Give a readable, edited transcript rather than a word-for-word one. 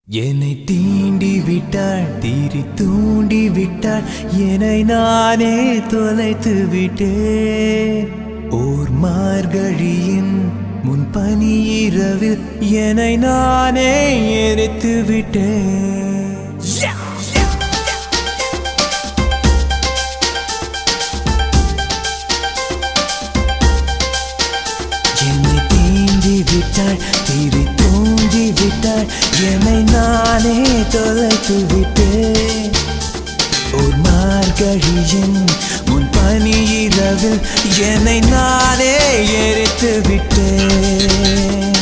என்னை தீண்டி விட்டாள், தீரி தூண்டி விட்டாள், என்னை நானே தொலைத்து விட்டேன். ஓர் மார்கழியின் முன்பனி இரவில் என்னை நானே எரித்து விட்டேன். என்னை தீண்டி விட்டாள், தீரி தூண்டி விட்டாள், என்னை நானே தொலைத்து விட்டேன். ஒரு மார்கழியின் முன்பனி இரவில் என்னை நானே எரித்து விட்டேன்.